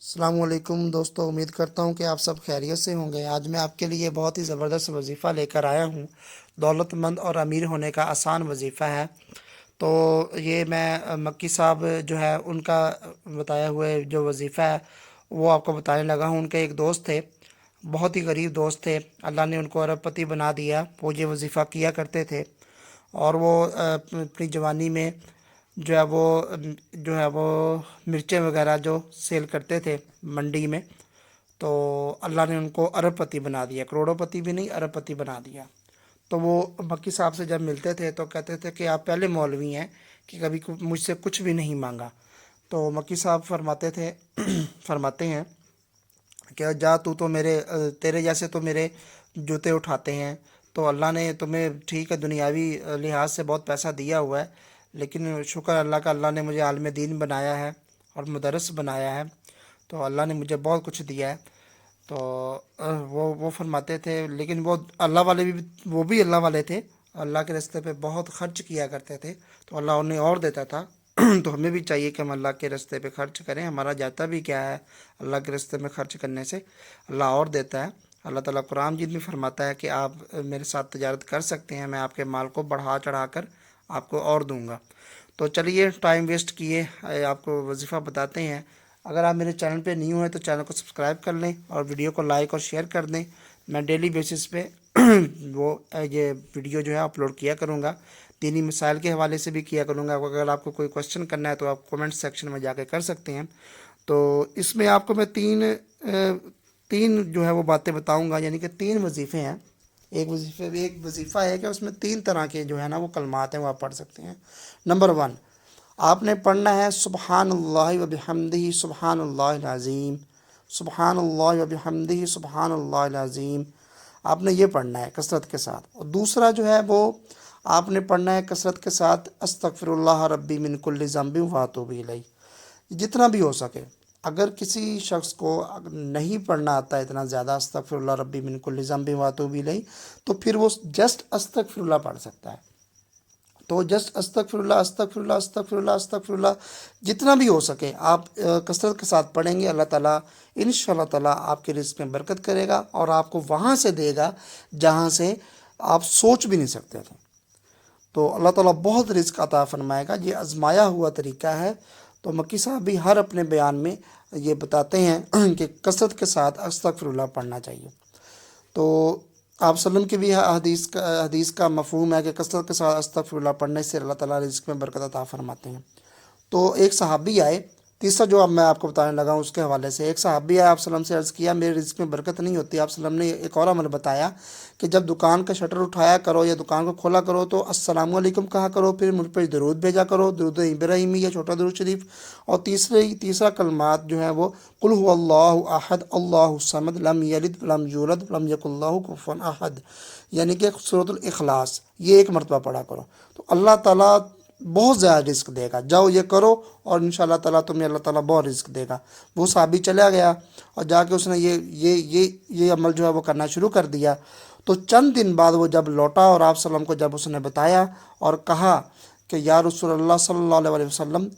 السلام علیکم دوستو، امید کرتا ہوں کہ آپ سب خیریت سے ہوں گے۔ آج میں آپ کے لیے بہت ہی زبردست وظیفہ لے کر آیا ہوں۔ دولت مند اور امیر ہونے کا آسان وظیفہ ہے۔ تو یہ میں مکی صاحب جو ہے ان کا بتایا ہوئے جو وظیفہ ہے وہ آپ کو بتانے لگا ہوں۔ ان کے ایک دوست تھے، بہت ہی غریب دوست تھے، اللہ نے ان کو ارب پتی بنا دیا۔ وہ یہ وظیفہ کیا کرتے تھے اور وہ اپنی جوانی میں جو ہے وہ مرچیں وغیرہ جو سیل کرتے تھے منڈی میں، تو اللہ نے ان کو ارب پتی بنا دیا، کروڑوں پتی بھی نہیں، ارب پتی بنا دیا۔ تو وہ مکی صاحب سے جب ملتے تھے تو کہتے تھے کہ آپ پہلے مولوی ہیں کہ کبھی مجھ سے کچھ بھی نہیں مانگا۔ تو مکی صاحب فرماتے تھے فرماتے ہیں کہ جا تو میرے تیرے جیسے تو میرے جوتے اٹھاتے ہیں، تو اللہ نے تمہیں ٹھیک ہے دنیاوی لحاظ سے بہت پیسہ دیا ہوا ہے، لیکن شکر اللہ کا، اللہ نے مجھے عالم دین بنایا ہے اور مدرس بنایا ہے، تو اللہ نے مجھے بہت کچھ دیا ہے۔ تو وہ فرماتے تھے، لیکن وہ اللہ والے بھی، وہ بھی اللہ والے تھے، اللہ کے راستے پہ بہت خرچ کیا کرتے تھے، تو اللہ انہیں اور دیتا تھا۔ تو ہمیں بھی چاہیے کہ ہم اللہ کے راستے پہ خرچ کریں، ہمارا جاتا بھی کیا ہے اللہ کے راستے میں خرچ کرنے سے اللہ اور دیتا ہے۔ اللہ تعالیٰ قرآن مجید میں فرماتا ہے کہ آپ میرے ساتھ تجارت کر سکتے ہیں، میں آپ کے مال کو بڑھا چڑھا کر آپ کو اور دوں گا۔ تو چلیے ٹائم ویسٹ کیے آپ کو وظیفہ بتاتے ہیں۔ اگر آپ میرے چینل پہ نیو ہیں تو چینل کو سبسکرائب کر لیں اور ویڈیو کو لائک اور شیئر کر دیں۔ میں ڈیلی بیسس پہ یہ ویڈیو جو ہے اپلوڈ کیا کروں گا، دینی مسائل کے حوالے سے بھی کیا کروں گا۔ اگر آپ کو کوئی کوشچن کرنا ہے تو آپ کومنٹ سیکشن میں جا کے کر سکتے ہیں۔ تو اس میں آپ کو میں تین جو ہے وہ باتیں بتاؤں گا، یعنی کہ تین وظیفے ہیں۔ ایک وظیفہ ہے کہ اس میں تین طرح کے جو ہے نا وہ کلمات ہیں، وہ آپ پڑھ سکتے ہیں۔ نمبر 1، آپ نے پڑھنا ہے سبحان اللہ و بحمدہ سبحان اللہ العظیم، سبحان اللہ و بحمدہ سبحان اللہ العظیم۔ آپ نے یہ پڑھنا ہے کثرت کے ساتھ۔ اور دوسرا جو ہے وہ آپ نے پڑھنا ہے کثرت کے ساتھ استغفر اللہ ربی من کل ذنب و اتوب الیہ، جتنا بھی ہو سکے۔ اگر کسی شخص کو نہیں پڑھنا آتا ہے اتنا زیادہ استغفر اللہ ربی من کل ذنب و اتوب الیہ، تو پھر وہ جسٹ استغفر اللہ پڑھ سکتا ہے۔ تو جسٹ استغفر اللہ استغفر اللہ استغفر اللہ استغفر اللہ جتنا بھی ہو سکے آپ کثرت کے ساتھ پڑھیں گے، اللہ تعالیٰ انشاءاللہ تعالیٰ آپ کے رزق میں برکت کرے گا اور آپ کو وہاں سے دے گا جہاں سے آپ سوچ بھی نہیں سکتے تھے۔ تو اللہ تعالیٰ بہت رزق عطا فرمائے گا، یہ آزمایا ہوا طریقہ ہے۔ تو مکی صاحب بھی ہر اپنے بیان میں یہ بتاتے ہیں کہ کثرت کے ساتھ استغفر اللہ پڑھنا چاہیے۔ تو آپ وسلم کی بھی حدیث کا مفہوم ہے کہ کثرت کے ساتھ استغفر اللہ پڑھنے سے اللہ تعالیٰ رزق میں برکت عطا فرماتے ہیں۔ تو ایک صحابی آئے، تیسرا جو اب میں آپ کو بتانے لگا ہوں اس کے حوالے سے، ایک صحابی آئے، آپ وسلم سے عرض کیا میرے رزق میں برکت نہیں ہوتی۔ آپ وسلم نے ایک اور عمل بتایا کہ جب دکان کا شٹر اٹھایا کرو یا دکان کو کھولا کرو تو السلام علیکم کہا کرو، پھر مجھ پہ درود بھیجا کرو، درود ابراہیمی یا چھوٹا درود شریف، اور تیسرا کلمات جو ہیں وہ قل هو اللہ احد اللہ الصمد لم یلد ولم یولد ولم یکن لہ کفوا احد، یعنی کہ سورۃ الاخلاص، یہ ایک مرتبہ پڑھا کرو تو اللہ تعالیٰ بہت زیادہ رزق دے گا۔ جاؤ یہ کرو اور انشاءاللہ تعالیٰ تمہیں اللہ تعالیٰ بہت رزق دے گا۔ وہ صحابی چلا گیا اور جا کے اس نے یہ عمل جو ہے وہ کرنا شروع کر دیا۔ تو چند دن بعد وہ جب لوٹا اور آپ وسلم کو جب اس نے بتایا اور کہا کہ یا رسول اللہ صلی اللہ علیہ وسلم